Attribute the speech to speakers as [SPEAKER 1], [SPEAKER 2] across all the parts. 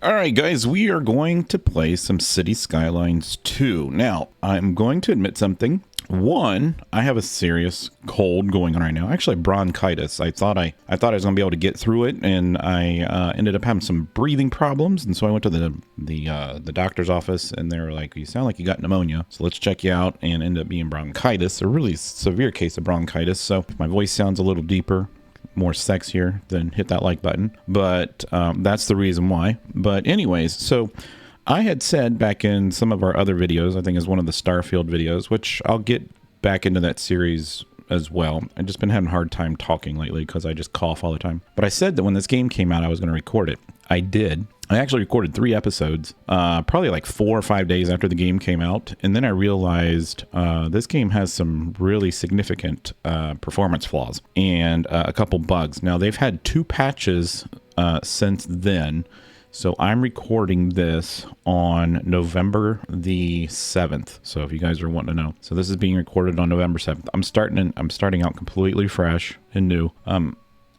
[SPEAKER 1] All right, guys, we are going to play some City Skylines 2. Now, I'm going to admit something. One, I have a serious cold going on right now. Actually, bronchitis. I thought I was going to be able to get through it, and I ended up having some breathing problems. And so I went to the doctor's office, and they were like, "You sound like you got pneumonia, so let's check you out." And ended up being bronchitis, a really severe case of bronchitis. So if my voice sounds a little deeper, more sexier, then hit that like button. But that's the reason why. But anyways, so I had said back in some of our other videos, I think is one of the Starfield videos, which I'll get back into that series as well. I've just been having a hard time talking lately because I just cough all the time. But I said that when this game came out, I was going to record it. I did. I actually recorded 3 episodes, probably like 4 or 5 days after the game came out. And then I realized this game has some really significant performance flaws and a couple bugs. Now, they've had 2 patches since then. So I'm recording this on November the 7th. So if you guys are wanting to know. So this is being recorded on November 7th. I'm starting out completely fresh and new.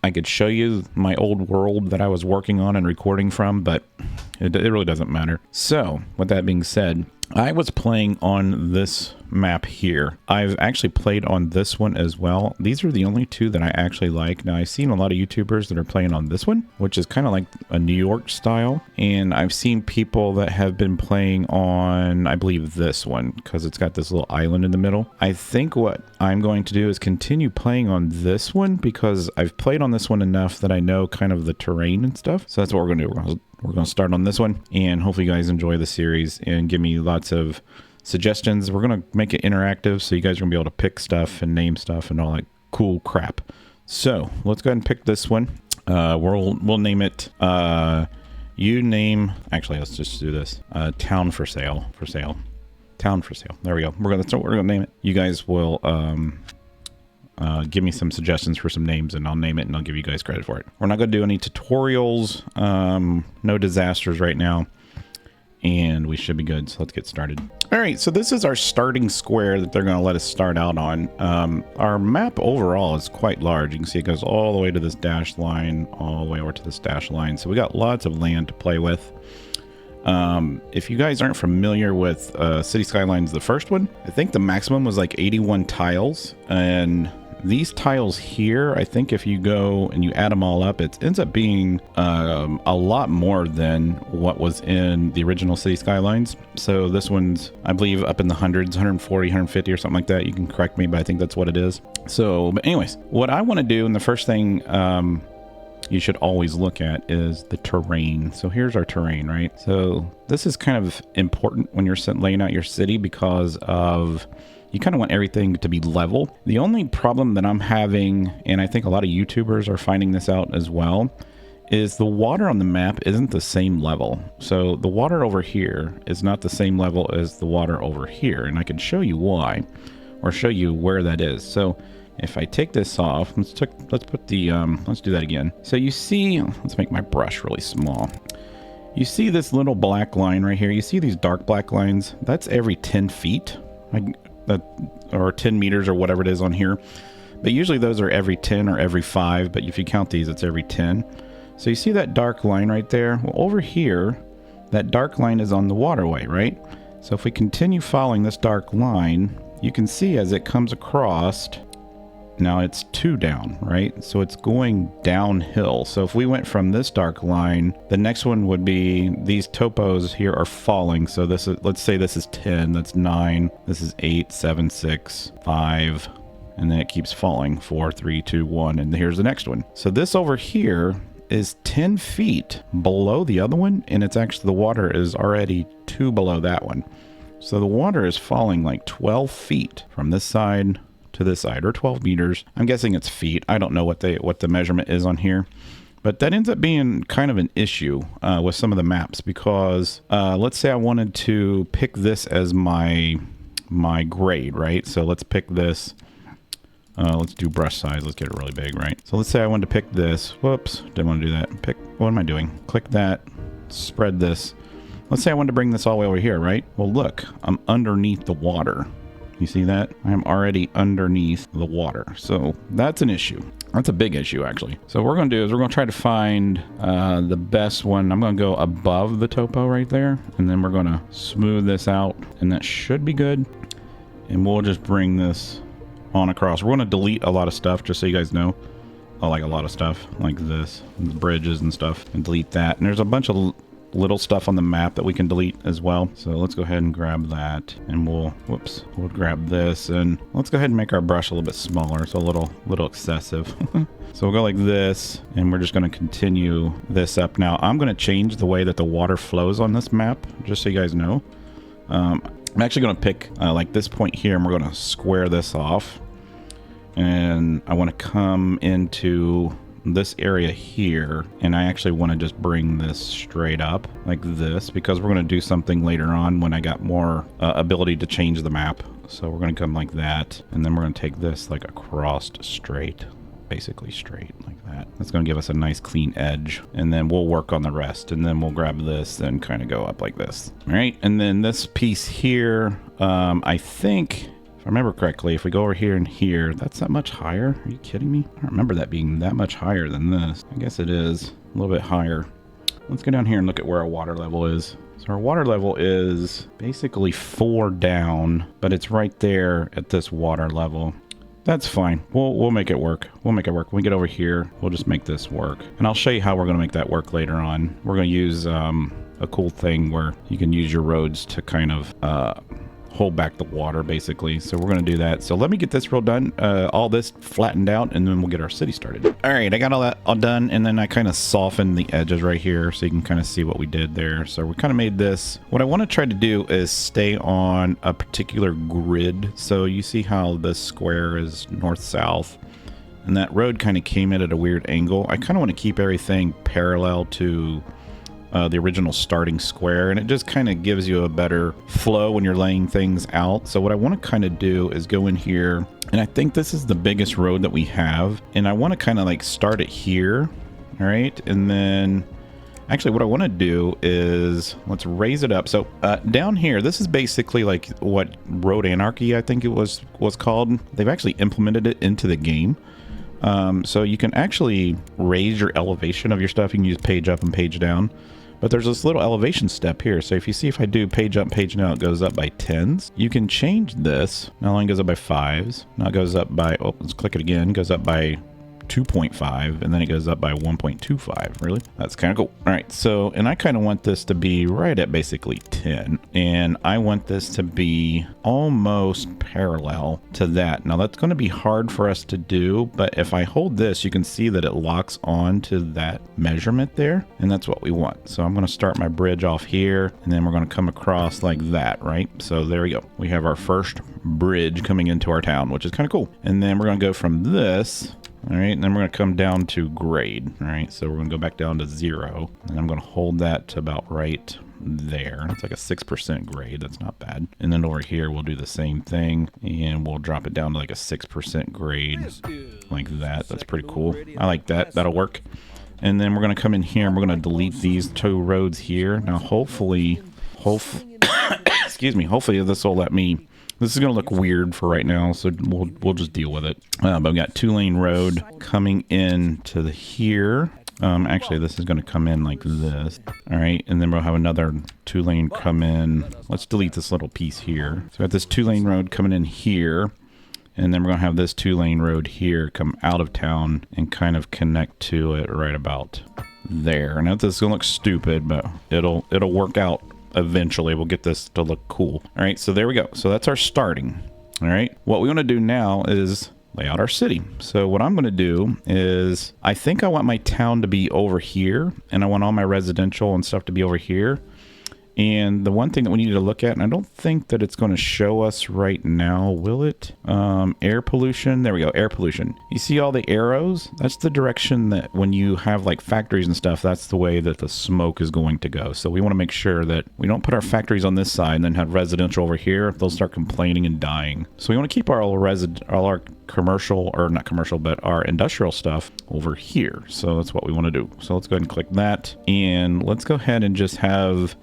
[SPEAKER 1] I could show you my old world that I was working on and recording from, but it really doesn't matter. So with that being said, I was playing on this map here. I've actually played on this one as well. These are the only 2 that I actually like. Now, I've seen a lot of YouTubers that are playing on this one, which is kind of like a New York style. And I've seen people that have been playing on, I believe, this one, because it's got this little island in the middle. I think what I'm going to do is continue playing on this one because I've played on this one enough that I know kind of the terrain and stuff. So that's what we're going to do. We're going to start on this one, and hopefully you guys enjoy the series and give me lots of suggestions. We're going to make it interactive, so you guys are going to be able to pick stuff and name stuff and all that cool crap. So let's go ahead and pick this one. We'll name it. You name. Actually, let's just do this. Town for sale. Town for sale. There we go. That's what we're going to name it. You guys will give me some suggestions for some names, and I'll name it, and I'll give you guys credit for it. We're not going to do any tutorials, no disasters right now, and we should be good. So let's get started. All right, so this is our starting square that they're going to let us start out on. Our map overall is quite large. You can see it goes all the way to this dashed line, all the way over to this dashed line. So we got lots of land to play with. If you guys aren't familiar with City Skylines, the first one, I think the maximum was like 81 tiles, and these tiles here, I think if you go and you add them all up, it ends up being a lot more than what was in the original City Skylines. So this one's, I believe, up in the hundreds, 140, 150 or something like that. You can correct me, but I think that's what it is. So, but anyways, what I want to do, and the first thing you should always look at is the terrain. So here's our terrain, right? So this is kind of important when you're laying out your city because of, you kind of want everything to be level. The only problem that I'm having, and I think a lot of YouTubers are finding this out as well, is the water on the map isn't the same level. So the water over here is not the same level as the water over here. And I can show you why, or show you where that is. So if I take this off, let's do that again. So you see, let's make my brush really small. You see this little black line right here? You see these dark black lines? That's every 10 feet, or 10 meters or whatever it is on here. But usually those are every 10 or every 5, but if you count these, it's every 10. So you see that dark line right there? Well, over here, that dark line is on the waterway, right? So if we continue following this dark line, you can see as it comes across, now it's 2 down, right? So it's going downhill. So if we went from this dark line, the next one would be, these topos here are falling. So this is, let's say this is 10, that's 9, this is 8, 7, 6, 5, and then it keeps falling, 4, 3, 2, 1, and here's the next one. So this over here is 10 feet below the other one, and it's actually, the water is already 2 below that one. So the water is falling like 12 feet from this side to this side, or 12 meters. I'm guessing it's feet. I don't know what the measurement is on here, but that ends up being kind of an issue with some of the maps because let's say I wanted to pick this as my grade, right? So let's pick this. Let's do brush size. Let's get it really big, right? So let's say I wanted to pick this. Whoops, didn't want to do that. What am I doing? Click that, spread this. Let's say I wanted to bring this all the way over here, right? Well, look, I'm underneath the water. You see that? I'm already underneath the water. So that's an issue. That's a big issue, actually. So what we're going to do is we're going to try to find the best one. I'm going to go above the topo right there, and then we're going to smooth this out, and that should be good. And we'll just bring this on across. We're going to delete a lot of stuff, just so you guys know. Oh, like a lot of stuff, like this, and the bridges and stuff, and delete that. And there's a bunch of little stuff on the map that we can delete as well. So let's go ahead and grab that, and we'll grab this, and let's go ahead and make our brush a little bit smaller. So a little excessive. So we'll go like this, and we're just going to continue this up. Now I'm going to change the way that the water flows on this map, just so you guys know. I'm actually going to pick like this point here, and we're going to square this off. And I want to come into this area here, and I actually want to just bring this straight up like this, because we're going to do something later on when I got more ability to change the map. So we're going to come like that, and then we're going to take this like across straight, basically straight like that. That's going to give us a nice clean edge, and then we'll work on the rest, and then we'll grab this and kind of go up like this. All right, and then this piece here, I think, I remember correctly, if we go over here and here, that's that much higher. Are you kidding me? I don't remember that being that much higher than this. I guess it is a little bit higher. Let's go down here and look at where our water level is. So our water level is basically 4 down, but it's right there at this water level. That's fine. We'll make it work. We'll make it work. When we get over here, we'll just make this work. And I'll show you how we're going to make that work later on. We're going to use a cool thing where you can use your roads to kind of hold back the water, basically. So we're going to do that. So let me get this real done, all this flattened out, and then we'll get our city started. All right, I got all that all done, and then I kind of softened the edges right here so you can kind of see what we did there. So we kind of made this. What I want to try to do is stay on a particular grid. So you see how this square is north-south, and that road kind of came in at a weird angle. I kind of want to keep everything parallel to the original starting square, and it just kind of gives you a better flow when you're laying things out. So what I want to kind of do is go in here, and I think this is the biggest road that we have, and I want to kind of like start it here. All right, and then actually what I want to do is let's raise it up. So down here, this is basically like what Road Anarchy, I think it was called. They've actually implemented it into the game. So you can actually raise your elevation of your stuff. You can use page up and page down. But there's this little elevation step here. So if you see, if I do page up, page down, it goes up by 10s. You can change this. Now line goes up by 5s. Now it goes up by, oh, let's click it again. It goes up by 2.5, and then it goes up by 1.25. Really? That's kind of cool. All right, so, and I kind of want this to be right at basically 10, and I want this to be almost parallel to that. Now that's going to be hard for us to do, but if I hold this, you can see that it locks on to that measurement there, and that's what we want. So I'm going to start my bridge off here, and then we're going to come across like that, right? So there we go. We have our first bridge coming into our town, which is kind of cool. And then we're going to go from this. All right, and then we're going to come down to grade. All right, so we're going to go back down to 0, and I'm going to hold that to about right there. It's like a 6% grade. That's not bad. And then over here, we'll do the same thing, and we'll drop it down to like a 6% grade, like that. That's pretty cool. I like that. That'll work. And then we're going to come in here, and we're going to delete these 2 roads here. Now, hopefully, excuse me, hopefully this will let me. This is going to look weird for right now, so we'll just deal with it. But we got 2-lane road coming in to the here. Actually, this is going to come in like this. All right, and then we'll have another 2-lane come in. Let's delete this little piece here. So we got this 2-lane road coming in here, and then we're going to have this 2-lane road here come out of town and kind of connect to it right about there. Now this is going to look stupid, but it'll work out. Eventually we'll get this to look cool. All right, so there we go. So that's our starting. All right, what we want to do now is lay out our city. So what I'm going to do is, I think I want my town to be over here, and I want all my residential and stuff to be over here. And the one thing that we need to look at, and I don't think that it's going to show us right now, will it? Air pollution. There we go, air pollution. You see all the arrows? That's the direction that when you have like factories and stuff, that's the way that the smoke is going to go. So we want to make sure that we don't put our factories on this side and then have residential over here. They'll start complaining and dying. So we want to keep all our commercial, or not commercial, but our industrial stuff over here. So that's what we want to do. So let's go ahead and click that. And let's go ahead and just have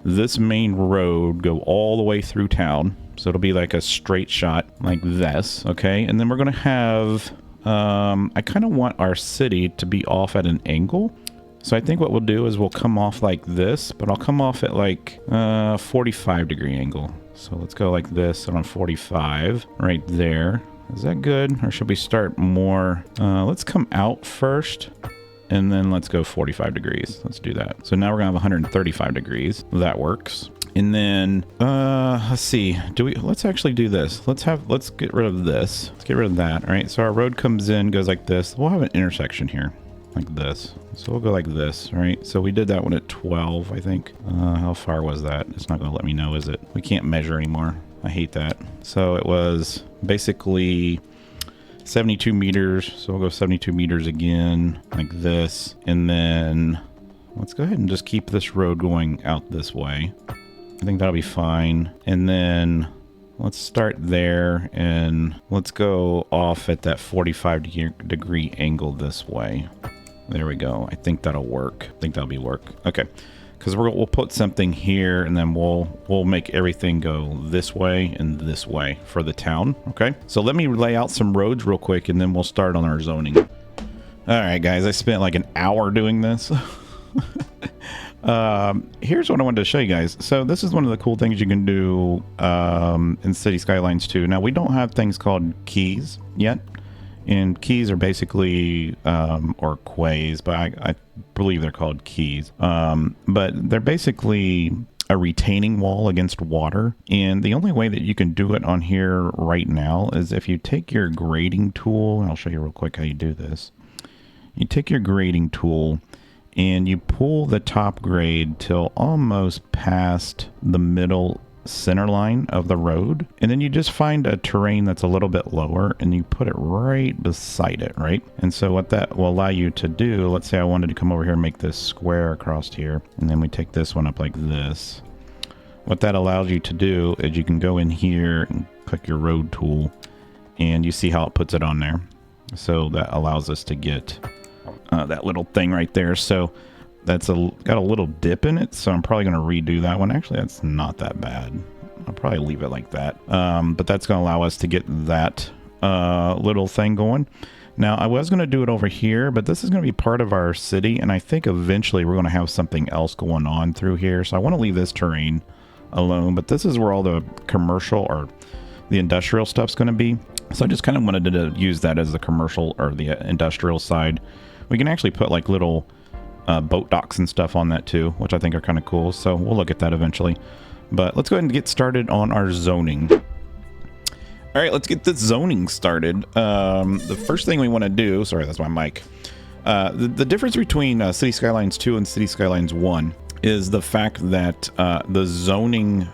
[SPEAKER 1] this main road go all the way through town. So it'll be like a straight shot like this, okay? And then we're going to have I kind of want our city to be off at an angle. So I think what we'll do is we'll come off like this, but I'll come off at like 45-degree angle. So let's go like this on 45 right there. Is that good? Or should we start more? Let's come out first and then let's go 45 degrees. Let's do that. So now we're gonna have 135 degrees. That works. And then let's see, let's actually do this. Let's get rid of this. Let's get rid of that. All right, so our road comes in, goes like this. We'll have an intersection here like this. So we'll go like this. All right, so we did that one at 12, I think. How far was that? It's not gonna let me know, is it? We can't measure anymore. I hate that. So it was basically 72 meters. So we'll go 72 meters again like this. And then let's go ahead and just keep this road going out this way. I think that'll be fine. And then let's start there and let's go off at that 45-degree angle this way. There we go. I think that'll work. I think that'll be work. Okay. Because we'll put something here and then we'll make everything go this way and this way for the town. Okay. So let me lay out some roads real quick and then we'll start on our zoning. All right, guys. I spent like an hour doing this. Here's what I wanted to show you guys. So this is one of the cool things you can do in City Skylines 2. Now we don't have things called keys yet, and keys are basically or quays, but I believe they're called keys. But they're basically a retaining wall against water, and the only way that you can do it on here right now is if you take your grading tool. I'll show you real quick how you do this. You take your grading tool and you pull the top grade till almost past the middle center line of the road. And then you just find a terrain that's a little bit lower and you put it right beside it, right? And so what that will allow you to do, let's say I wanted to come over here and make this square across here. And then we take this one up like this. What that allows you to do is you can go in here and click your road tool and you see how it puts it on there. So that allows us to get that little thing right there. So that's got a little dip in it, so I'm probably going to redo that one. Actually, that's not that bad. I'll probably leave it like that. But that's going to allow us to get that little thing going. Now, I was going to do it over here, but this is going to be part of our city, and I think eventually we're going to have something else going on through here. So I want to leave this terrain alone, but this is where all the commercial or the industrial stuff's going to be. So I just kind of wanted to use that as the commercial or the industrial side. We can actually put like little boat docks and stuff on that too, which I think are kind of cool. So we'll look at that eventually. But let's go ahead and get started on our zoning. All right, let's get this zoning started. The first thing we want to do, sorry, that's my mic. The difference between City Skylines 2 and City Skylines 1 is the fact that the zoning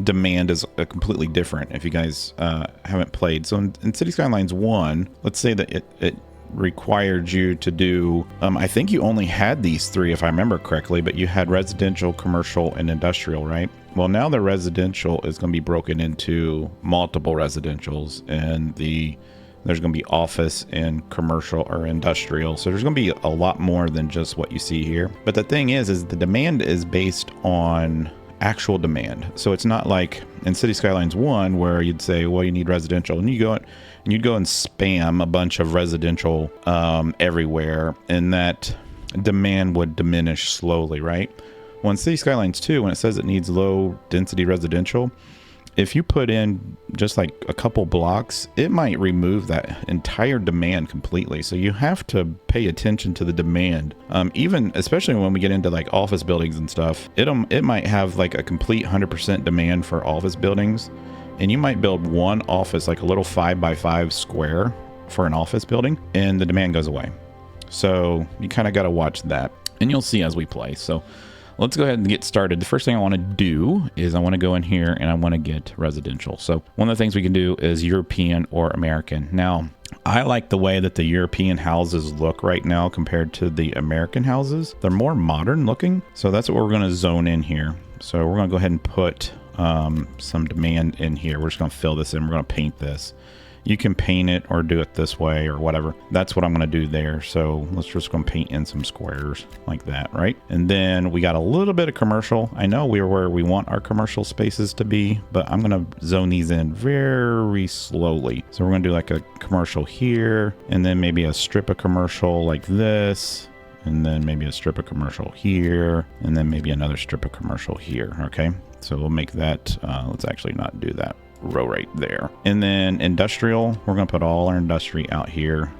[SPEAKER 1] demand is completely different if you guys haven't played. So in City Skylines 1, let's say that it required you to do, I think you only had these three if I remember correctly, but you had residential, commercial, and industrial, right? Well, now the residential is going to be broken into multiple residentials, and there's going to be office and commercial or industrial. So there's going to be a lot more than just what you see here. But the thing is the demand is based on actual demand. So it's not like in City Skylines 1 where you'd say, well, you need residential, and you'd go and spam a bunch of residential everywhere, and that demand would diminish slowly, right? Well, in City Skylines 2, when it says it needs low density residential, if you put in just like a couple blocks, it might remove that entire demand completely. So you have to pay attention to the demand. Even especially when we get into like office buildings and stuff, it might have like a complete 100% demand for office buildings. And you might build one office, like a little 5x5 square for an office building, and the demand goes away. So you kind of got to watch that, and you'll see as we play. So let's go ahead and get started. The first thing I want to do is I want to go in here and I want to get residential. So one of the things we can do is European or American. Now, I like the way that the European houses look right now compared to the American houses. They're more modern looking. So that's what we're going to zone in here. So we're going to go ahead and put some demand in here. We're just going to fill this in. We're going to paint this. You can paint it or do it this way or whatever. That's what I'm going to do there. So let's just go and paint in some squares like that, right? And then we got a little bit of commercial. I know we're where we want our commercial spaces to be, but I'm going to zone these in very slowly. So we're going to do like a commercial here, and then maybe a strip of commercial like this, and then maybe a strip of commercial here, and then maybe another strip of commercial here. Okay, so we'll make that, let's actually not do that row right there. And then industrial, we're going to put all our industry out here,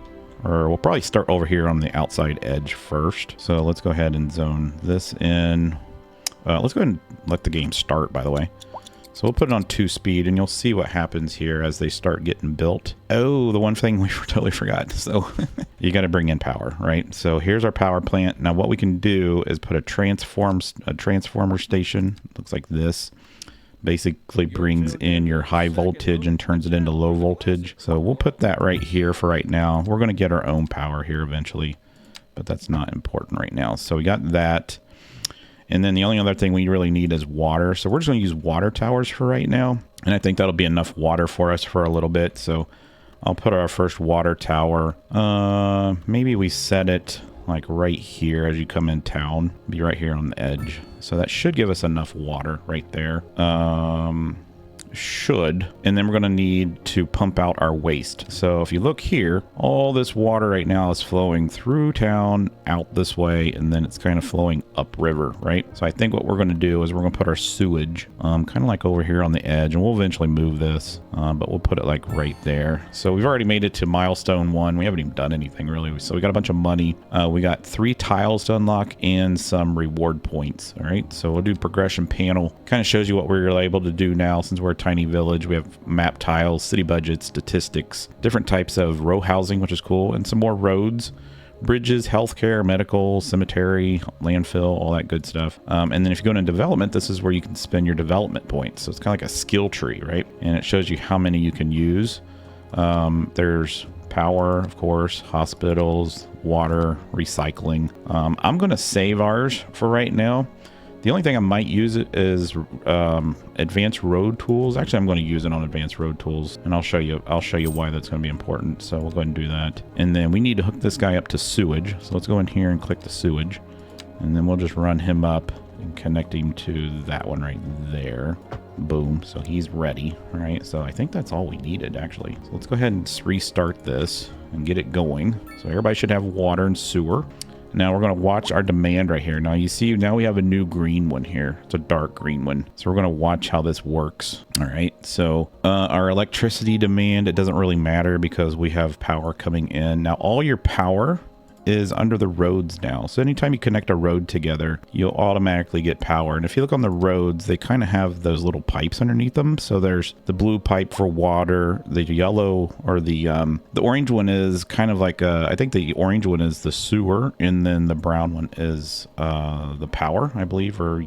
[SPEAKER 1] or we'll probably start over here on the outside edge first. So let's go ahead and zone this in. Let's go ahead and let the game start, by the way. So we'll put it on 2 speed, and you'll see what happens here as they start getting built. Oh, the one thing we totally forgot. So you got to bring in power, right? So here's our power plant. Now what we can do is put a transformer station. Looks like this. Basically brings in your high voltage and turns it into low voltage. So we'll put that right here for right now. We're going to get our own power here eventually, but that's not important right now. So we got that. And then the only other thing we really need is water. So we're just going to use water towers for right now. And I think that'll be enough water for us for a little bit. So I'll put our first water tower. Maybe we set it like right here as you come in town. Be right here on the edge. So that should give us enough water right there. Should. And then we're going to need to pump out our waste. So if you look here, all this water right now is flowing through town out this way, and then it's kind of flowing upriver, right? So I think what we're going to do is we're going to put our sewage kind of like over here on the edge, and we'll eventually move this, but we'll put it like right there. So we've already made it to milestone 1. We haven't even done anything really. So we got a bunch of money. We got 3 tiles to unlock and some reward points. All right. So we'll do progression panel. Kind of shows you what we're able to do now since we're a tiny village. We have map tiles, city budget, statistics, different types of row housing, which is cool, and some more roads, bridges, healthcare, medical, cemetery, landfill, all that good stuff. And then if you go into development, this is where you can spend your development points. So it's kind of like a skill tree, right? And it shows you how many you can use. There's power, of course, hospitals, water, recycling. I'm going to save ours for right now. The only thing I might use it is advanced road tools. Actually, I'm going to use it on advanced road tools, and I'll show you why that's going to be important. So we'll go ahead and do that. And then we need to hook this guy up to sewage. So let's go in here and click the sewage, and then we'll just run him up and connect him to that one right there. Boom. So he's ready. All right. So I think that's all we needed, actually. So let's go ahead and restart this and get it going. So everybody should have water and sewer. Now we're going to watch our demand right here. Now you see, now we have a new green one here. It's a dark green one. So we're going to watch how this works. All right. So our electricity demand, it doesn't really matter because we have power coming in. Now all your power is under the roads now. So anytime you connect a road together, you'll automatically get power. And if you look on the roads, they kind of have those little pipes underneath them. So there's the blue pipe for water, the yellow, or the orange one is kind of like I think the orange one is the sewer, and then the brown one is the power, I believe, or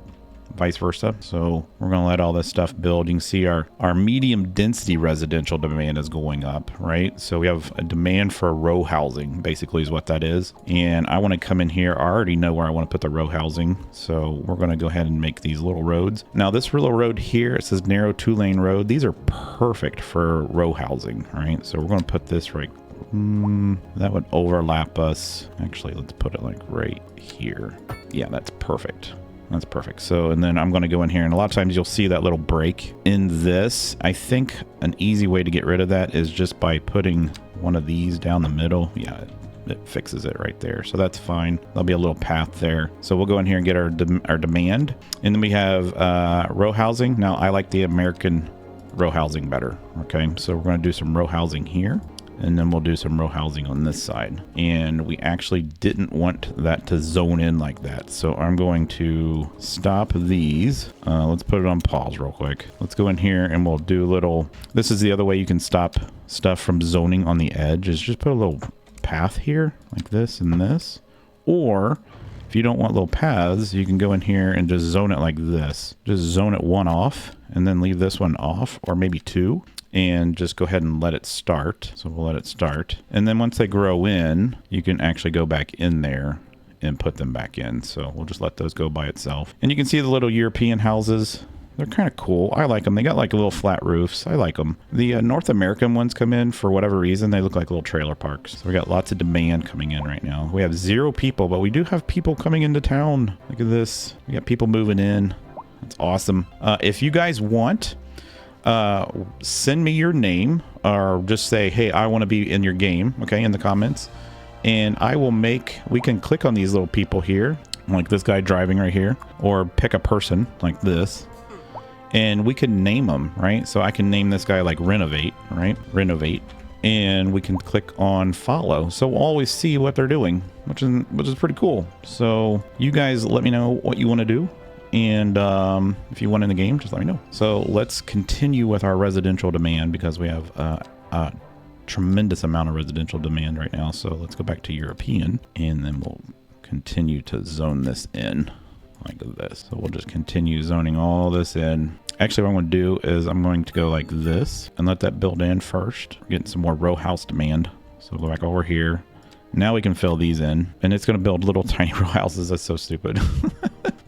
[SPEAKER 1] vice versa. So we're going to let all this stuff build. You can see our medium density residential demand is going up, right? So we have a demand for row housing, basically is what that is. And I want to come in here. I already know where I want to put the row housing. So we're going to go ahead and make these little roads. Now this little road here, it says narrow 2-lane road. These are perfect for row housing, right? So we're going to put this right. That would overlap us. Actually, let's put it like right here. Yeah, that's perfect. That's perfect. So, and then I'm going to go in here, and a lot of times you'll see that little break in this. I think an easy way to get rid of that is just by putting one of these down the middle. Yeah, it fixes it right there. So that's fine. There'll be a little path there. So we'll go in here and get our demand. And then we have row housing. Now, I like the American row housing better. Okay, so we're going to do some row housing here. And then we'll do some row housing on this side. And we actually didn't want that to zone in like that. So I'm going to stop these. Let's put it on pause real quick. Let's go in here and we'll do a little, this is the other way you can stop stuff from zoning on the edge, is just put a little path here like this and this. Or if you don't want little paths, you can go in here and just zone it like this. Just zone it one off and then leave this one off, or maybe 2. And just go ahead and let it start. So we'll let it start. And then once they grow in, you can actually go back in there and put them back in. So we'll just let those go by itself. And you can see the little European houses They're kind of cool. I like them. They got like little flat roofs. I like them. The North American ones come in for whatever reason. They look like little trailer parks. So we got lots of demand coming in right now. We have 0 people, but we do have people coming into town. Look at this. We got people moving in. That's awesome. If you guys want, send me your name or just say, hey, I want to be in your game. Okay, in the comments. And I will we can click on these little people here, like this guy driving right here, or pick a person like this. And we can name them, right? So I can name this guy like Renovate, right? Renovate. And we can click on follow. So we'll always see what they're doing, which is pretty cool. So you guys let me know what you want to do. And if you want in the game, just let me know. So let's continue with our residential demand because we have a tremendous amount of residential demand right now. So let's go back to European and then we'll continue to zone this in. Like this. So we'll just continue zoning all this in. Actually, what I'm going to do is I'm going to go like this and let that build in first. We're getting some more row house demand. So we'll go back over here. Now we can fill these in and it's going to build little tiny row houses. That's so stupid.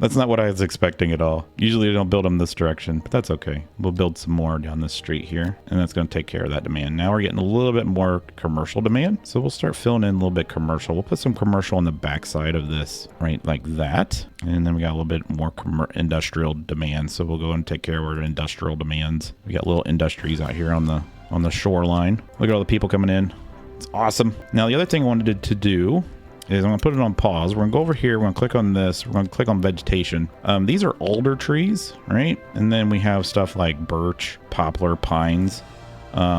[SPEAKER 1] That's not what I was expecting at all. Usually they don't build them this direction, but that's okay. We'll build some more down this street here and that's going to take care of that demand. Now we're getting a little bit more commercial demand. So we'll start filling in a little bit commercial. We'll put some commercial on the backside of this, right? Like that. And then we got a little bit more industrial demand. So we'll go and take care of our industrial demands. We got little industries out here on the shoreline. Look at all the people coming in. It's awesome. Now the other thing I wanted to do is I'm going to put it on pause. We're going to go over here. We're going to click on this. We're going to click on vegetation. These are alder trees, right? And then we have stuff like birch, poplar, pines,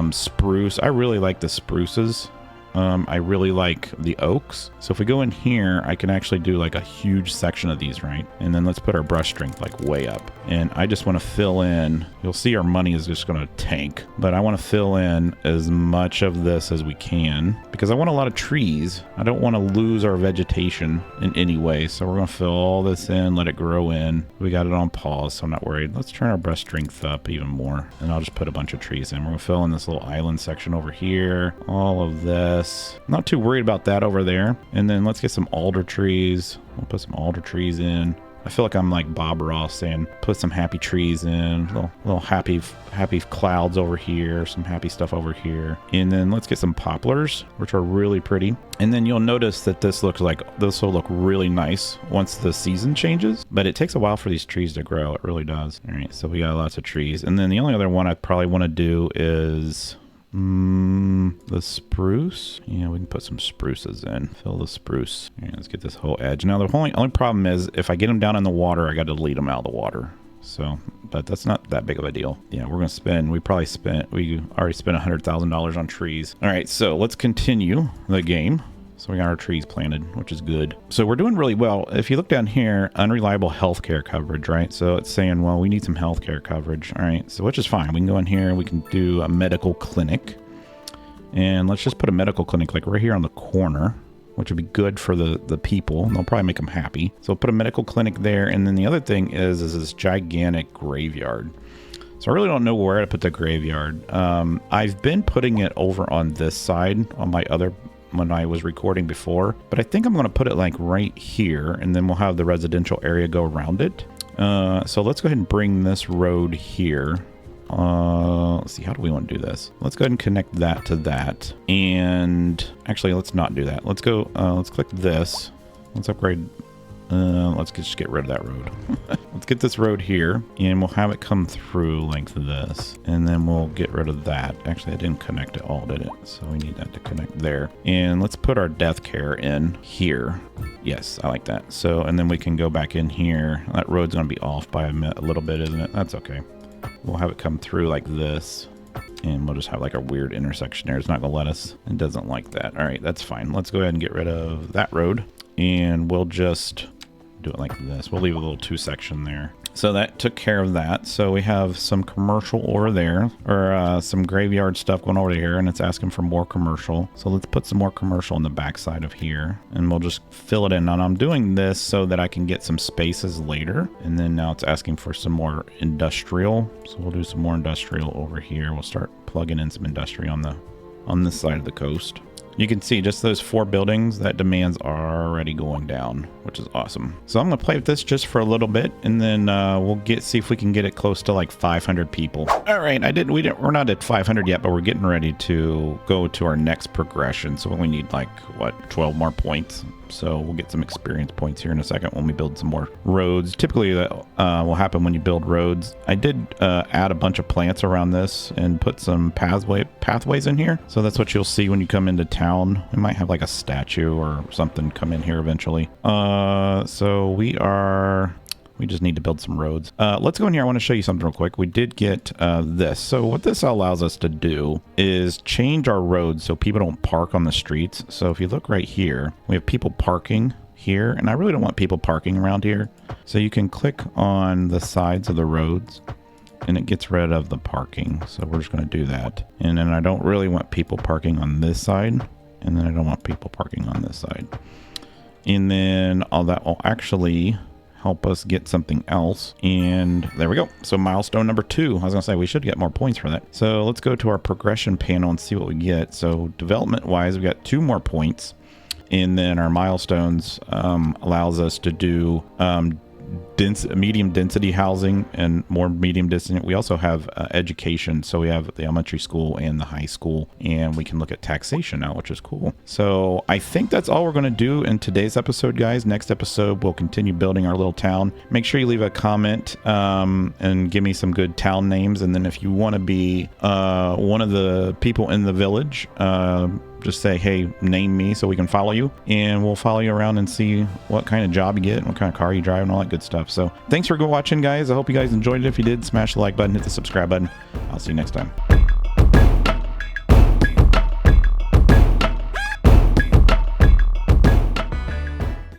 [SPEAKER 1] spruce. I really like the spruces. I really like the oaks. So if we go in here, I can actually do like a huge section of these, right? And then let's put our brush strength like way up. And I just want to fill in, you'll see our money is just going to tank, but I want to fill in as much of this as we can because I want a lot of trees. I don't want to lose our vegetation in any way. So we're going to fill all this in, let it grow in. We got it on pause, so I'm not worried. Let's turn our brush strength up even more. And I'll just put a bunch of trees in. We're going to fill in this little island section over here, all of this. Not too worried about that over there. And then let's get some alder trees. We'll put some alder trees in. I feel like I'm like Bob Ross saying, put some happy trees in, little happy clouds over here, some happy stuff over here. And then let's get some poplars, which are really pretty. And then you'll notice that this will look really nice once the season changes, but it takes a while for these trees to grow. It really does. All right, so we got lots of trees. And then the only other one I probably want to do is the spruce. Yeah, we can put some spruces in. Fill the spruce. Yeah, let's get this whole edge. Now the only problem is if I get them down in the water, I got to delete them out of the water. So, but that's not that big of a deal. Yeah, we already spent $100,000 on trees. All right, so let's continue the game. So we got our trees planted, which is good. So we're doing really well. If you look down here, unreliable healthcare coverage, right? So it's saying, well, we need some healthcare coverage. All right, so which is fine. We can go in here, we can do a medical clinic. And let's just put a medical clinic like right here on the corner, which would be good for the people. And they'll probably make them happy. So we'll put a medical clinic there. And then the other thing is this gigantic graveyard. So I really don't know where to put the graveyard. I've been putting it over on this side on my other when I was recording before, but I think I'm going to put it like right here and then we'll have the residential area go around it. So let's go ahead and bring this road here. Let's see, how do we want to do this? Let's go ahead and connect that to that. And actually, let's not do that. Let's go, let's click this. Let's upgrade. Let's just get rid of that road. Let's get this road here and we'll have it come through like this. And then we'll get rid of that. Actually, I didn't connect it all, did it? So we need that to connect there. And let's put our death care in here. Yes, I like that. So, and then we can go back in here. That road's going to be off by a little bit, isn't it? That's okay. We'll have it come through like this. And we'll just have like a weird intersection there. It's not going to let us. It doesn't like that. All right, that's fine. Let's go ahead and get rid of that road. And we'll just do it like this. We'll leave a little 2 section there. So that took care of that. So we have some commercial over there, or some graveyard stuff going over here, and it's asking for more commercial. So let's put some more commercial on the back side of here, and we'll just fill it in. And I'm doing this so that I can get some spaces later. And then now it's asking for some more industrial. So we'll do some more industrial over here. We'll start plugging in some industry on this side of the coast. you can see just those 4 buildings, that demand's already going down, which is awesome. So I'm gonna play with this just for a little bit, and then we'll see if we can get it close to like 500 people. All right, we're not at 500 yet, but we're getting ready to go to our next progression. So we need like, what, 12 more points. So we'll get some experience points here in a second when we build some more roads. Typically that will happen when you build roads. I did add a bunch of plants around this and put some pathways in here. So that's what you'll see when you come into town. We might have like a statue or something come in here eventually. So we just need to build some roads. Let's go in here. I want to show you something real quick. We did get this. So what this allows us to do is change our roads so people don't park on the streets. So if you look right here, we have people parking here, and I really don't want people parking around here. So you can click on the sides of the roads and it gets rid of the parking. So we're just going to do that. And then I don't really want people parking on this side. And then I don't want people parking on this side. And then all that will actually help us get something else. And there we go. So milestone number 2. I was gonna say we should get more points for that. So let's go to our progression panel and see what we get. So development wise, we got 2 more points. And then our milestones allows us to do medium density housing and more medium density. We also have education. So we have the elementary school and the high school, and we can look at taxation now, which is cool. So I think that's all we're going to do in today's episode, guys. Next episode, we'll continue building our little town. Make sure you leave a comment and give me some good town names. And then if you want to be one of the people in the village, just say, hey, name me so we can follow you, and we'll follow you around and see what kind of job you get, what kind of car you drive, and all that good stuff. So thanks for watching, guys. I hope you guys enjoyed it. If you did, smash the like button, hit the subscribe button. I'll see you next time.